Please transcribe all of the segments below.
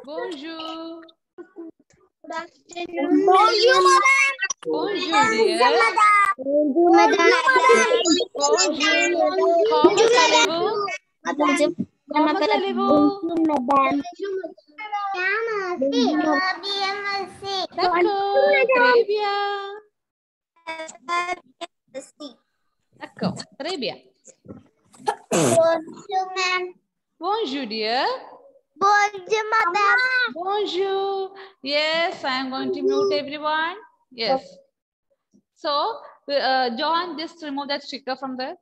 Bonjour. Good afternoon. Bonjour, madam. Bonjour, dear. Bonjour, madam. Bonjour. Comment allez-vous? Comment allez-vous? D'accord. Très bien. D'accord. Très bien. Bonjour, ma'am. Bonjour, dear. Bonjour, madam. Bonjour. Yes, I am going to mute everyone. Yes. So, John, just remove that sticker from there.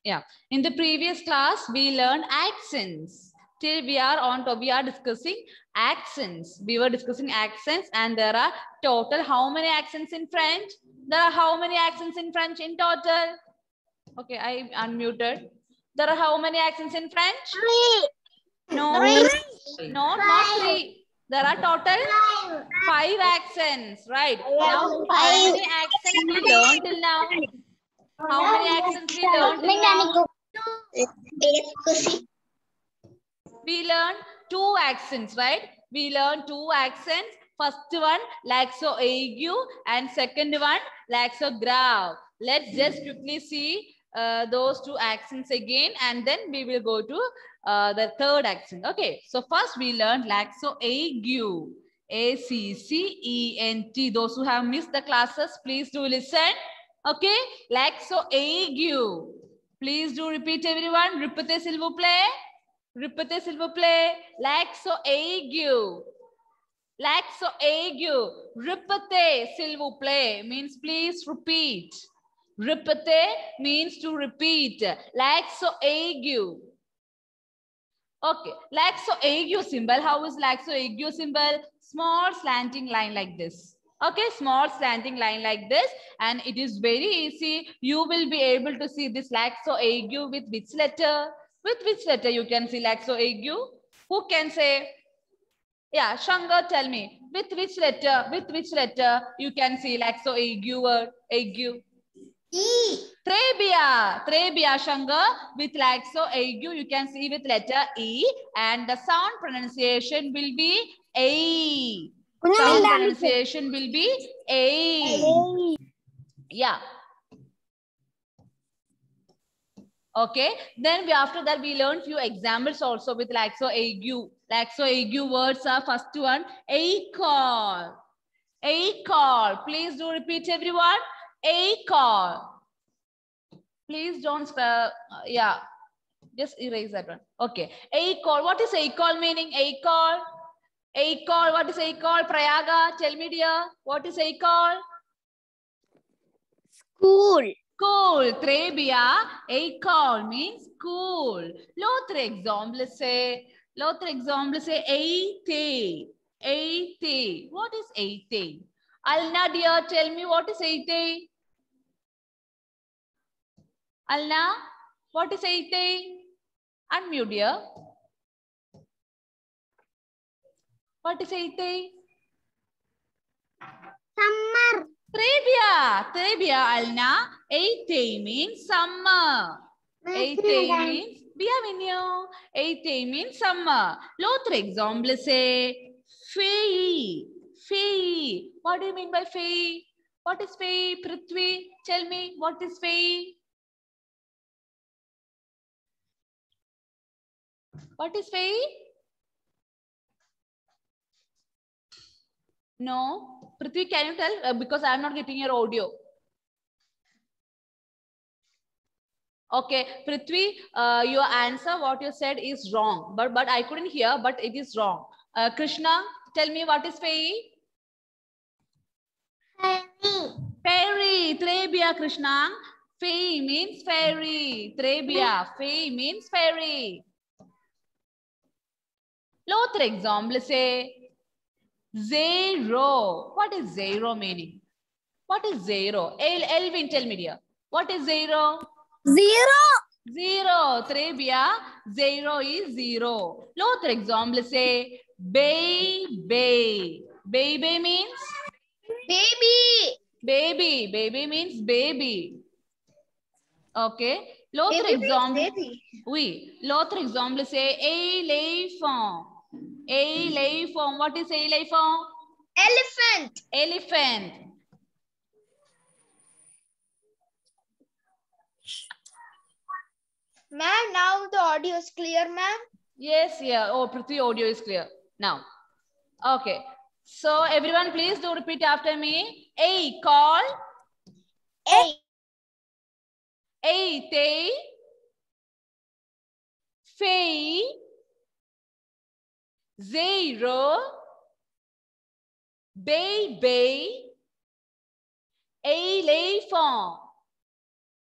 Yeah. In the previous class, we learned accents. Till we are discussing accents. We were discussing accents, and there are total how many accents in French? There are how many accents in French in total? Okay, I unmuted. There are how many accents in French? No, not three. There are total 5 accents, right? Now, how many accents we learned till now? How many accents we learned till now? We learned 2 accents, right? We learned 2 accents. First one, laxo aigu, and second one, laxo grave. Let's just quickly see those 2 accents again, and then we will go to the third accent. Okay, so first we learned laxo aigu. A-C-C-E-N-T. Those who have missed the classes, please do listen. Okay, laxo aigu. Please do repeat, everyone. Répétez, s'il vous plaît. Répétez, s'il vous plaît. Laxo aigu. Laxo aigu. Répétez, s'il vous plaît. Means please repeat. Répétez means to repeat. Laxo aigu. Okay. Laxo aigu symbol. How is laxo aigu symbol? Small slanting line like this. Okay, small slanting line like this, and it is very easy. You will be able to see this laxo aigu with which letter? With which letter you can see laxo aigu? Who can say? Yeah, Shankar, tell me. With which letter? With which letter you can see laxo aigu word? Aigu. E. Trebia. Trebia, Shankar. With laxo aigu, you can see with letter E, and the sound pronunciation will be A. Sound pronunciation will be A. Yeah. Okay. Then after that we learned few examples also with laxo aigu. Laxo aigu words are first one, acol. Acol. Please do repeat, everyone. Acol. Please don't yeah. Just erase that one. Okay. Acol. What is acol meaning? Acol. Acol. What is acol? Prayaga, tell me, dear. What is acol? School. Cool. Trebia. Acol means cool. L'autre exemple c'est. L'autre exemple c'est été. Été. What is été? Alna, dear, tell me what is été? Alna, what is été? Unmute, dear. What is été? Summer. Trebia. Trebia, Alna. Été means summer. Été means bienvenue. Été means summer. L'autre exemple c'est fille. Fille. What do you mean by fille? What is fille? Prithvi, tell me what is fille? What is fille? No. Prithvi, can you tell? Because I am not getting your audio. Okay, Prithvi, your answer, what you said is wrong. But I couldn't hear, but it is wrong. Krishna, tell me what is fairy? Fairy. Fairy. Trebia, Krishna. Fairy means fairy. Trebia. Fairy means fairy. L'autre exemple, c'est zero. What is zero meaning? What is zero? Elvin, tell me, dear. What is zero? Zero. Zero. Trebia. Zero is zero. L'autre exemple, c'est baby. Baby means? Baby. Baby. Baby means baby. Okay. L'autre exemple, oui. L'autre exemple, c'est éléphant. Éléphant. What is éléphant? Elephant. Elephant. Ma'am, now the audio is clear, ma'am. Yes, yeah. Oh, Prithvi, audio is clear now. Okay. So everyone, please do repeat after me. A, call. A. A, they. Fei. Zero. Baby. Elephant.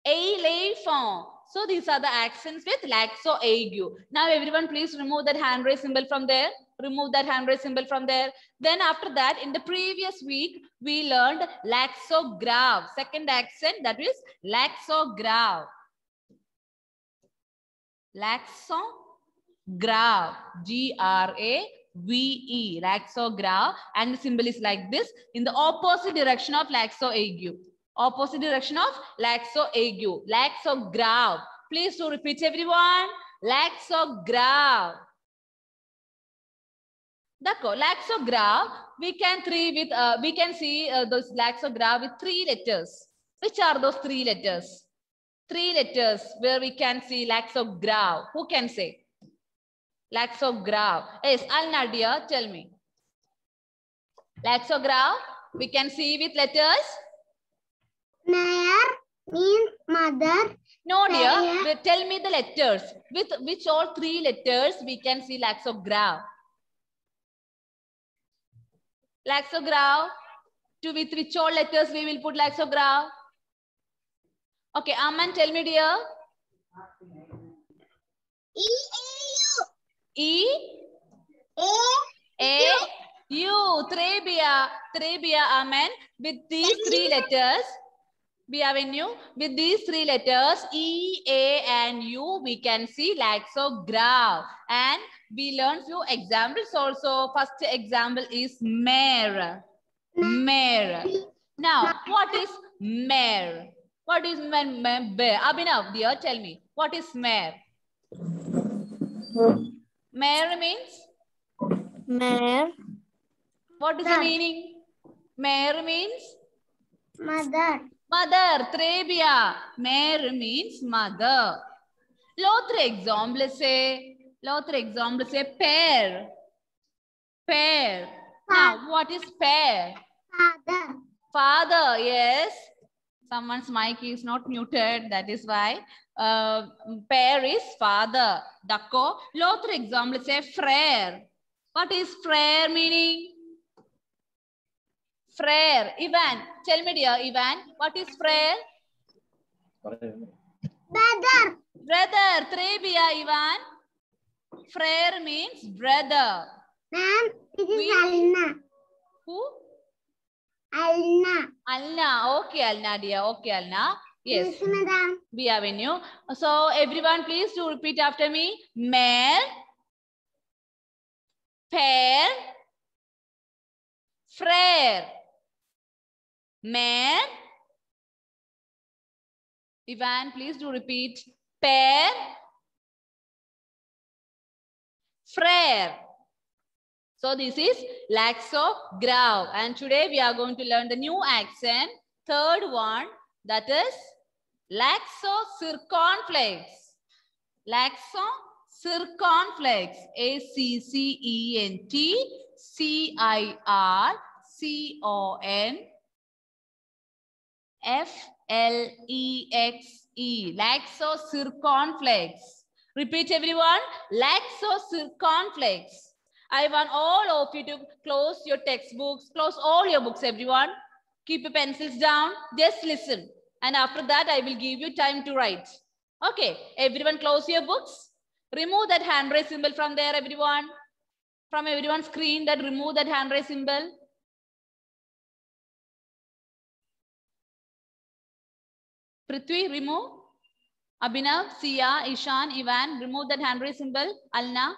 Elephant. So these are the accents with laxo ague. Now everyone please remove that hand raise symbol from there. Remove that hand raise symbol from there. Then after that, in the previous week, we learned laxograph. Second accent, that is laxograph. Laxograph. G-R-A-V-E. Laxograph. And the symbol is like this in the opposite direction of laxo ague. Opposite direction of laxo ague. Laxograph. Please do repeat everyone. Laxograph. D'accord. Laxograph. We can see those laxograph with 3 letters. Which are those 3 letters? 3 letters where we can see laxograph. Who can say? Laxograph. Yes, Alna dear, tell me. Laxograph. We can see with letters. Mare means mother. No, dear. Tell me the letters. With which all 3 letters we can see laxograph? Laxograph. With which all letters we will put laxograph? Okay, Aman, tell me, dear. E-A-U. E. A-U. Trebia. Trebia, Amen. With these 3 letters. Bienvenue. With these 3 letters, E, A, and U, we can see laxograph. And we learned few examples also. First example is mare. Mare. Now, what is mare? What is mare? Abhinav, dear, tell me. What is mare? Mare means? Mare. What is the meaning? Mare means? Mother. Mother, Trebia. Mère means mother. L'autre exemple, c'est père. Père. Now, what is père? Father. Father, yes. Someone's mic is not muted, that is why. Père is father. D'accord. L'autre exemple, c'est frère. What is frère meaning? Frère. Ivan, tell me, dear, Ivan, what is frère? Brother. Brother. Trebia, Ivan. Frère means brother. Ma'am, this is Alna. Who? Alna. Alna. Okay, Alna, dear. Okay, Alna. Yes. Yes, madam. Bienvenue. So, everyone, please do repeat after me. Mère. Père. Frère. Mère. Ivan, please do repeat. Père. Frère. So this is laxograph. And today we are going to learn the new accent. Third one, that is laxocircumflex. Laxocircumflex. ACCENTCIRCONFLEXE. Laxocircumflex. Repeat everyone. Laxocircumflex. I want all of you to close your textbooks, close all your books, everyone. Keep your pencils down. Just listen. And after that, I will give you time to write. Okay, everyone close your books. Remove that hand raise symbol from there, everyone. From everyone's screen, that remove that hand raise symbol. Prithvi, remove. Abhinav, Sia, Ishan, Ivan, remove that hand raise symbol. Alna.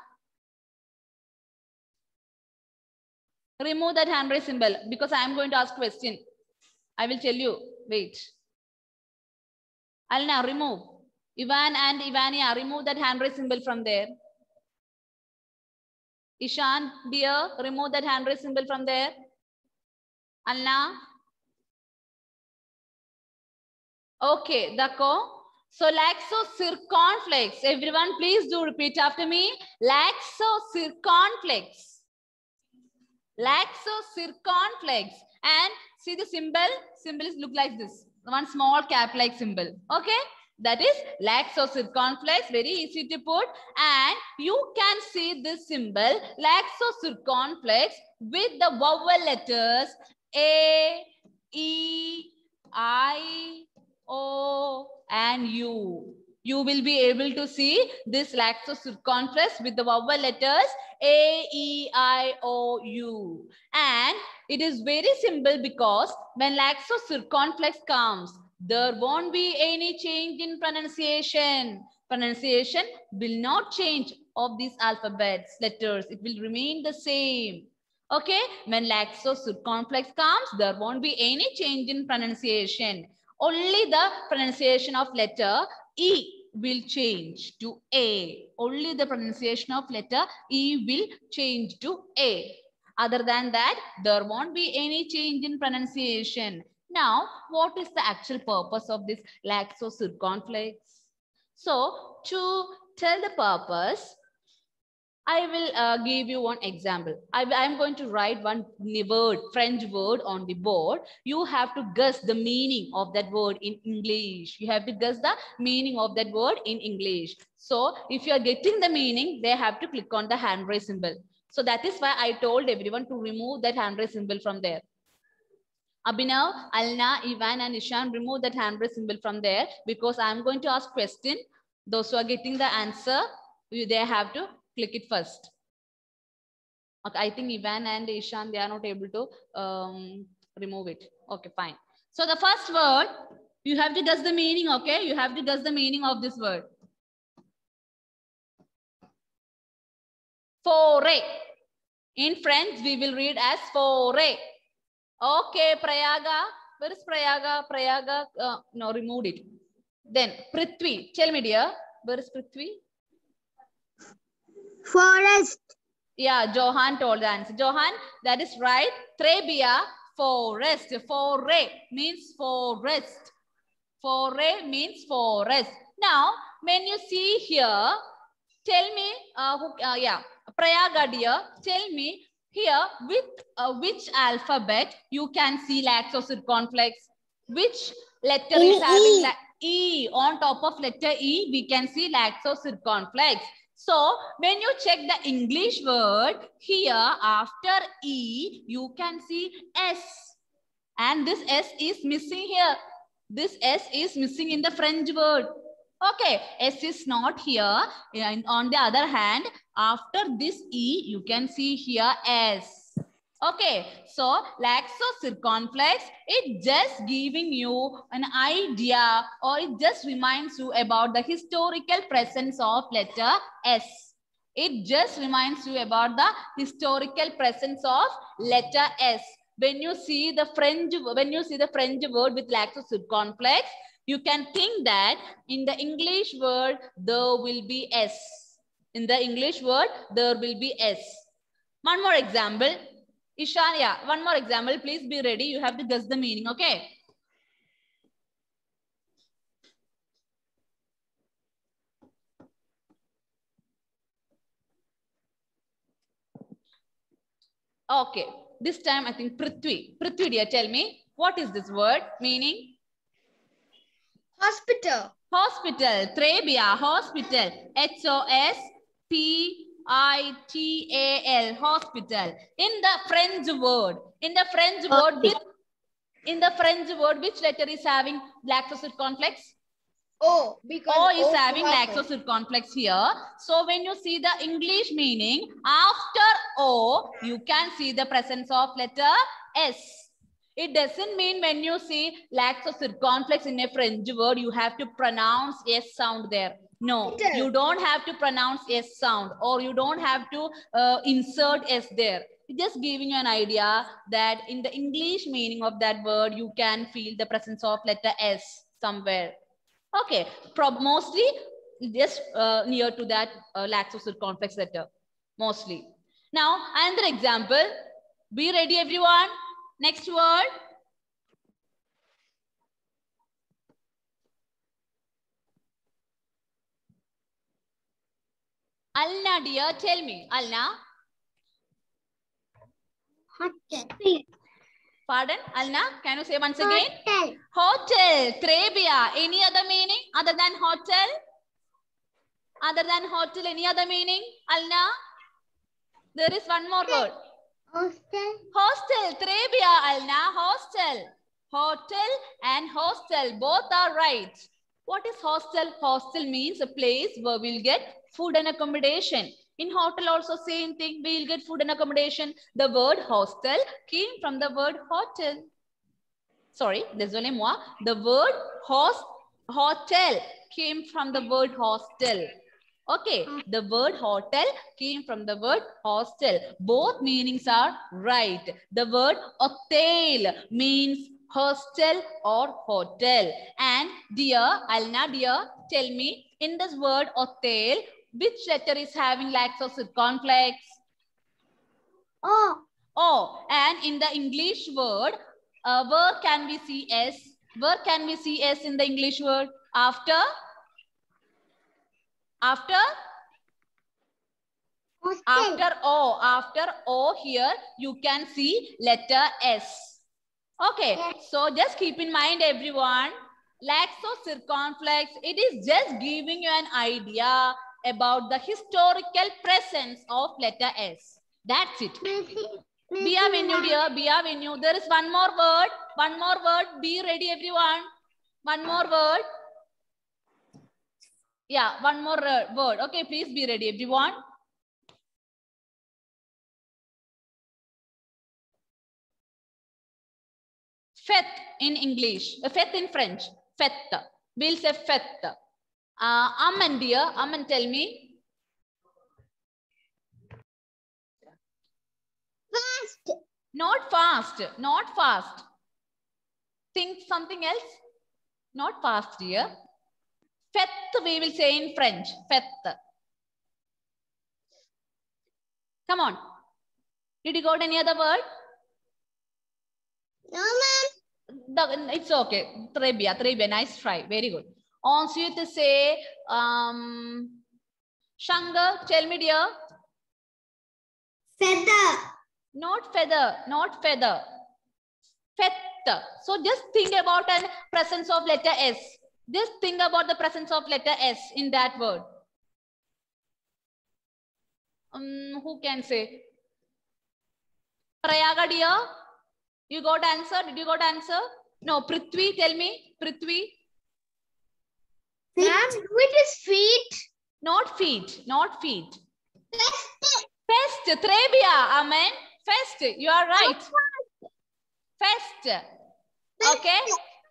Remove that hand raise symbol because I am going to ask question. I will tell you. Wait. Alna, remove. Ivan and Ivania, remove that hand raise symbol from there. Ishan, dear, remove that hand raise symbol from there. Alna. Okay, d'accord. So laxocirconflex. Everyone, please do repeat after me. Laxocirconflex. Laxocirconflex. And see the symbol? Symbol is look like this. One small cap-like symbol. Okay? That is laxocirconflex. Very easy to put. And you can see this symbol, laxocirconflex, with the vowel letters A, E, I, O, and U. You will be able to see this laxocirconflex with the vowel letters A, E, I, O, U. And it is very simple because when laxocirconflex comes, there won't be any change in pronunciation. Pronunciation will not change of these alphabets, letters. It will remain the same. Okay, when laxocirconflex comes, there won't be any change in pronunciation. Only the pronunciation of letter E will change to A. Only the pronunciation of letter E will change to A. Other than that, there won't be any change in pronunciation. Now, what is the actual purpose of this laxocirconflex? So, to tell the purpose, I will give you one example. I am going to write one word, French word on the board. You have to guess the meaning of that word in English. You have to guess the meaning of that word in English. So if you are getting the meaning, they have to click on the hand raise symbol. So that is why I told everyone to remove that hand raise symbol from there. Abhinav, Alna, Ivan, and Ishan, remove that hand raise symbol from there because I am going to ask question. Those who are getting the answer, they have to click it first. Okay, I think Ivan and Ishan, they are not able to remove it. Okay, fine. So the first word, you have to guess the meaning, okay? You have to guess the meaning of this word. Foray. In French, we will read as foray. Okay, Prayaga. Where is Prayaga? Prayaga, no, removed it. Then Prithvi. Tell me, dear. Where is Prithvi? Forest. Yeah, Johan told the answer. Johan, that is right. Trebia, forest. Foray means forest. Foray means forest. Now, when you see here, tell me, Prayaga dear, tell me here with which alphabet you can see laxocirconflex. Which letter is having E? On top of letter E, we can see laxocirconflex. So when you check the English word, here after E, you can see S. And this S is missing here. This S is missing in the French word. Okay, S is not here. And on the other hand, after this E, you can see here S. Okay, so laxocirconflex, it just giving you an idea or it just reminds you about the historical presence of letter S. It just reminds you about the historical presence of letter S. When you see the French word with laxocirconflex, you can think that in the English word, there will be S. In the English word, there will be S. One more example. Ishan, yeah, one more example. Please be ready. You have to guess the meaning, okay? Okay, this time I think Prithvi. Prithvi, dear, tell me, what is this word meaning? Hospital. Hospital. Trebia, hospital. H-O-S-P-I-T-A-L, hospital. In the French word, which letter is having laxocirconflex? O. Because O is having laxocirconflex here. So when you see the English meaning, after O, you can see the presence of letter S. It doesn't mean when you see laxocirconflex in a French word, you have to pronounce S sound there. No, you don't have to pronounce S sound or you don't have to insert S there. It's just giving you an idea that in the English meaning of that word, you can feel the presence of letter S somewhere. Okay, mostly just near to that laxo-circumflex letter, mostly. Now, another example. Be ready, everyone. Next word. Alna, dear, tell me. Alna. Hotel. Pardon, Alna, can you say once again? Hotel. Hotel, Trebia. Any other meaning other than hotel? Other than hotel, any other meaning? Alna? There is one more word. Hostel. Hostel, Trebia, Alna. Hostel. Hotel and hostel, both are right. What is hostel? Hostel means a place where we'll get food and accommodation. In hotel also same thing, we'll get food and accommodation. The word hostel came from the word hotel. Sorry, désolé moi. The word hotel came from the word hostel. Okay, the word hotel came from the word hostel. Both meanings are right. The word hotel means hostel or hotel. And dear, Alna dear, tell me, in this word hotel, which letter is having laxo-circumflex? O. Oh, and in the English word, where can we see S? Where can we see S in the English word? After? After? Hostel. After O here, you can see letter S. Okay, Yes. so just keep in mind everyone, laxo-circumflex, it is just giving you an idea about the historical presence of letter S. That's it. Bienvenue, dear. Bienvenue. There is one more word. One more word. Be ready, everyone. One more word. Yeah, one more word. Okay, please be ready, everyone. Fête in English. Fête in French. Fête. We'll say fête. Aman, dear. Aman, tell me. Fast. Not fast. Not fast. Think something else. Not fast, dear. Fête, we will say in French. Fête. Come on. Did you got any other word? No, ma'am. It's okay. Trebia. Nice try. Very good. Ensuite, say, Shanga, tell me, dear. Feather. Not feather. Not feather. Feth. So just think about the presence of letter S. Just think about the presence of letter S in that word. Who can say? Prayaga, dear. You got answer? Did you got answer? No, Prithvi, tell me. Prithvi. Ma'am, it is feet. Not feet. Not feet. Fest. Fest. Trebia. Amen. Fest. You are right. Fest. Okay.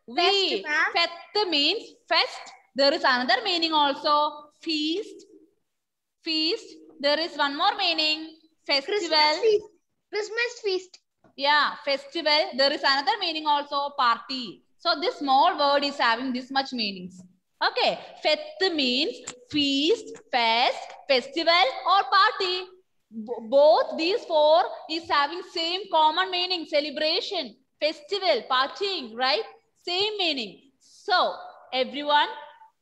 We. Fest means fest. There is another meaning also. Feast. Feast. There is one more meaning. Festival. Christmas feast. Yeah, festival. There is another meaning also, party. So this small word is having this much meanings. Okay, fête means feast, fest, festival or party. Both these four is having same common meaning, celebration, festival, partying, right? Same meaning. So everyone,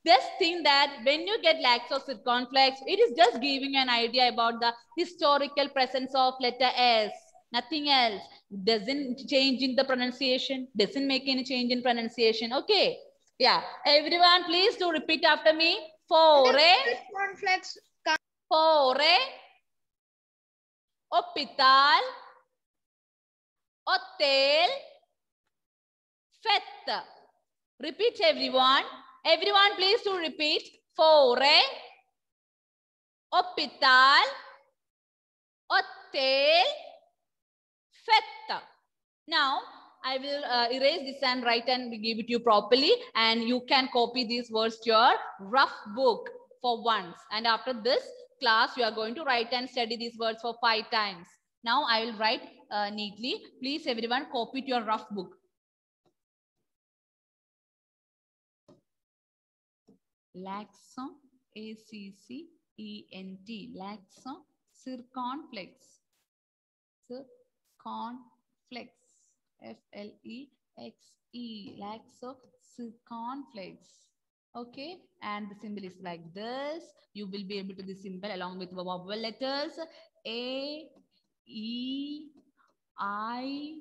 just think that when you get laxo-circumflex, it is just giving an idea about the historical presence of letter S. Nothing else. Doesn't change in the pronunciation. Doesn't make any change in pronunciation. Okay. Yeah. Everyone, please do repeat after me. Fore. Fore. Hospital. Hotel. Fête. Repeat everyone. Everyone, please do repeat. Fore. Hospital. Hotel. Fête. Now, I will erase this and write and give it to you properly. And you can copy these words to your rough book for once. And after this class, you are going to write and study these words for 5 times. Now, I will write neatly. Please, everyone, copy to your rough book. Laxant. A-C-C-E-N-T. Laxant. Circumflex. Circumflex. F-L-E-X-E. Laxant. Circumflex. Okay, and the symbol is like this. You will be able to the symbol along with vowel letters A, E, I,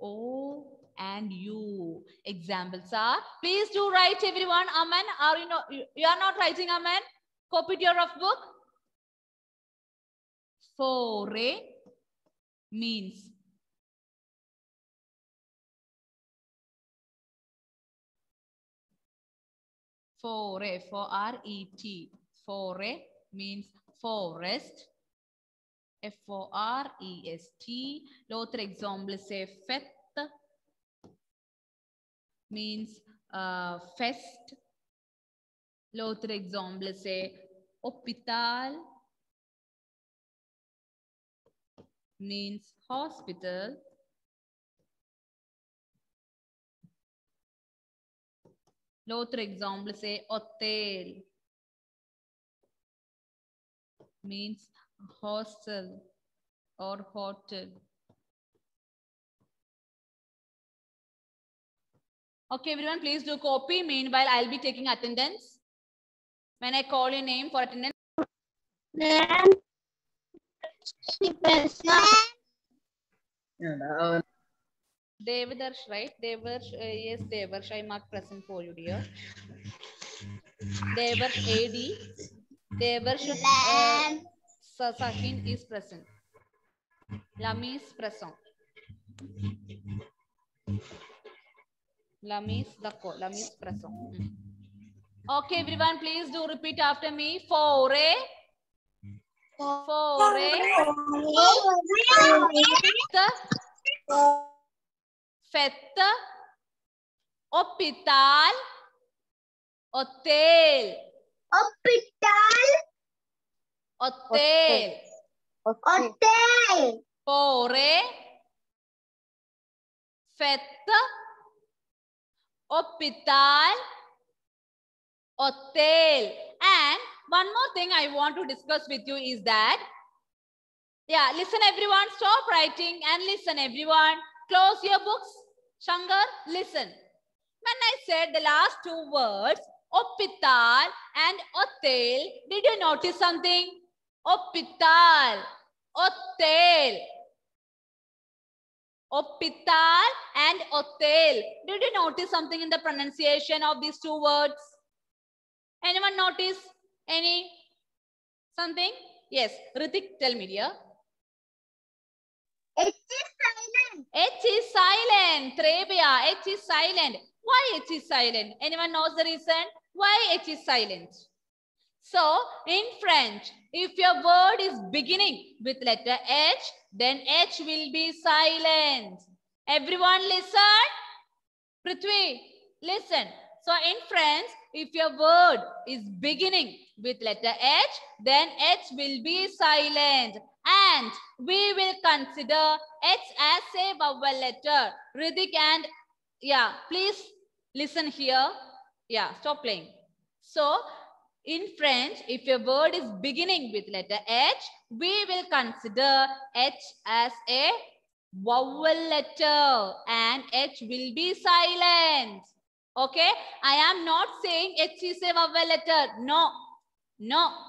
O, and U. Examples are, please do write everyone. Aman, are you not, you are not writing Aman? Copy it your rough book. Foray means foray, F-O-R-E-T. Foray means forest. F-O-R-E-S-T. L'autre exemple, c'est fête. Means fest. L'autre exemple, c'est hôpital. Means hospital. L'autre exemple, c'est hôtel. Means hostel or hotel. Okay, everyone, please do copy. Meanwhile, I'll be taking attendance. When I call your name for attendance. Ma'am. Devadarsh, right? Devadarsh, yes, Devadarsh, I mark present for you, dear. Devadarsh AD. Devadarsh Sahin is present. Lami is present. Lami is present. Okay, everyone, please do repeat after me. Foray. Foray. Fête. Hospital. Hotel. Hospital. Hotel. Hotel. Foray. Fête. Hospital. Hotel. And one more thing I want to discuss with you is that, yeah, listen everyone, stop writing and listen everyone. Close your books. Shankar, listen. When I said the last two words, hospital and hotel, did you notice something? Hospital, hotel. Hospital and hotel. Did you notice something in the pronunciation of these two words? Anyone notice any something? Yes, Ritik, tell me, dear. H is silent. H is silent. Trebia, H is silent. Why H is silent? Anyone knows the reason? Why H is silent? So, in French, if your word is beginning with letter H, then H will be silent. Everyone listen. Prithvi, listen. So, in French, if your word is beginning with letter H, then H will be silent. And we will consider H as a vowel letter. Ritik and, yeah, please listen here. Yeah, stop playing. So, in French, if your word is beginning with letter H, we will consider H as a vowel letter and H will be silent. Okay, I am not saying H is a vowel letter. No,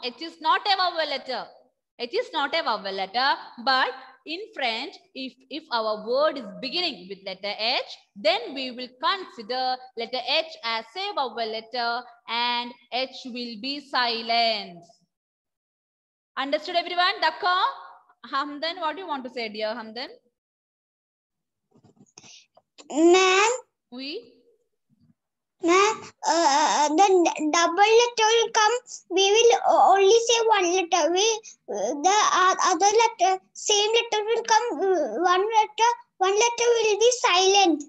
H is not a vowel letter. It is not a vowel letter, but in French, if our word is beginning with letter H, then we will consider letter H as a vowel letter and H will be silent. Understood everyone? D'accord? Hamdan, what do you want to say, dear Hamdan? Ma'am. Oui. Ma'am, the double letter will come. We will only say one letter. The other letter, same letter will come. One letter will be silent.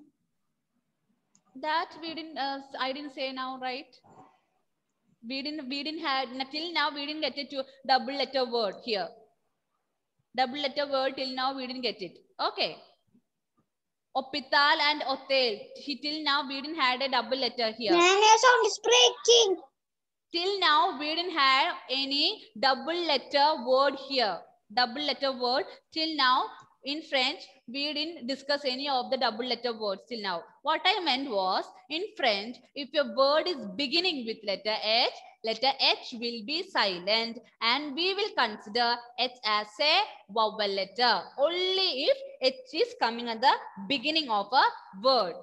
That we didn't. I didn't say now, right? We didn't have till now. We didn't get it to double letter word here. Double letter word till now we didn't get it. Okay. Hospital and hotel. Till now we didn't had a double letter here. Man, your sound is breaking. Till now, we didn't have any double letter word here. Double letter word. Till now, in French, we didn't discuss any of the double letter words till now. What I meant was, in French, if your word is beginning with letter H will be silent and we will consider H as a vowel letter. Only if H is coming at the beginning of a word.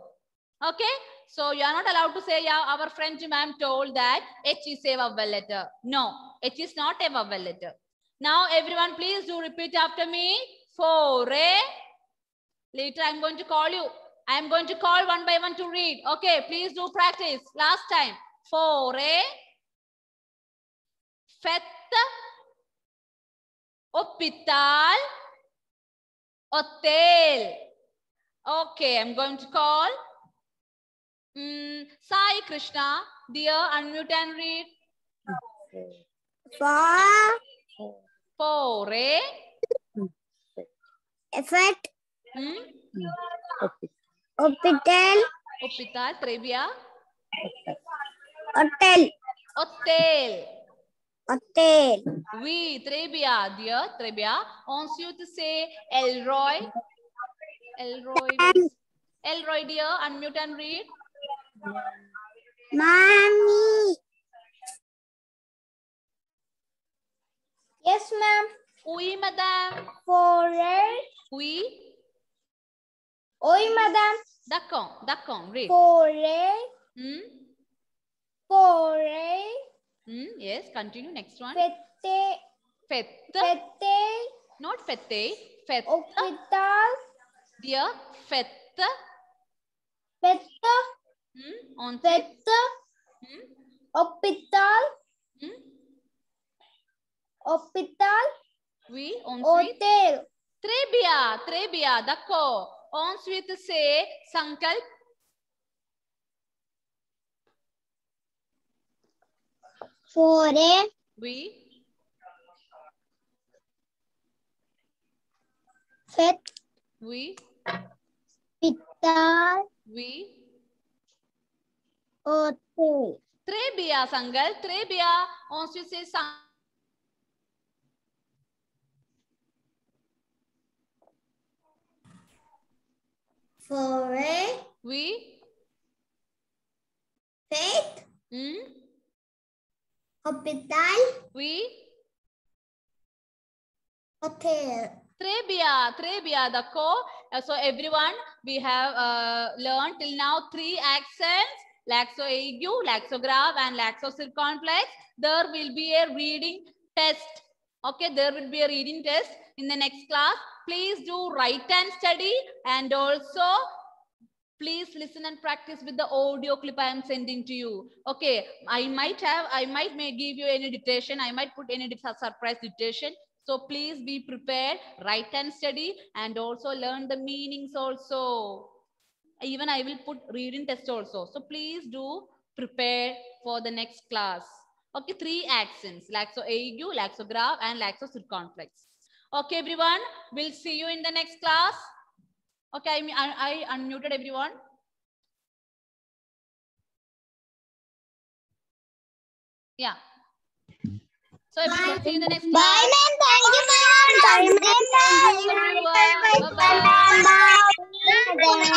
Okay? So you are not allowed to say, yeah, our French ma'am told that H is a vowel letter. No, H is not a vowel letter. Now everyone please do repeat after me. Foray. Later I am going to call you. I am going to call one by one to read. Okay, please do practice. Last time. Foray. Fête. Hospital. Hotel. Okay, I'm going to call Sai Krishna. Dear, unmute and read. Foray. Effect. Hospital. Hospital. Trebia. Hotel. Hotel. Hotel. Oui, très bien, dear, très bien. Ensuite, c'est Elroy. Elroy. Elroy, dear, unmute and read. Mommy. Yes, ma'am. Oui, madame. Foray. Oui. Oui, madame. D'accord, read. Foray. Foray. Yes, continue, next one. Fête. Fête. Fête. Not fête. Fête. Hospital. Dear, fête. Fête. Ensuite. Fête. Hospital. Hospital. Oui, ensuite. Hotel. Très bien, d'accord. Ensuite, c'est Sankalp. Foray. Oui. Fête. Oui. Hospital. Oui. Hotel. Très bien, Sangal. Très bien. Ensuite, c'est Foray. Oui. Fête. Hospital. Oui. Hotel. Très bien, d'accord. So everyone, we have learned till now 3 accents: laxo-aigu, laxo-grave, and laxo-circumflex. There will be a reading test. Okay, there will be a reading test in the next class. Please do write and study, and also please listen and practice with the audio clip I am sending to you. Okay, I might give you any dictation. I might put any surprise dictation. So please be prepared, write and study, and also learn the meanings also. Even I will put reading test also. So please do prepare for the next class. Okay, 3 accents: laxo-aigu, laxo-grave, and laxo-circumflex. Okay, everyone, we'll see you in the next class. Okay, I unmuted everyone. Yeah. So everyone, see you in the next class. Bye, ma'am. Thank you, ma'am. Thank you, everyone. Bye-bye. Bye.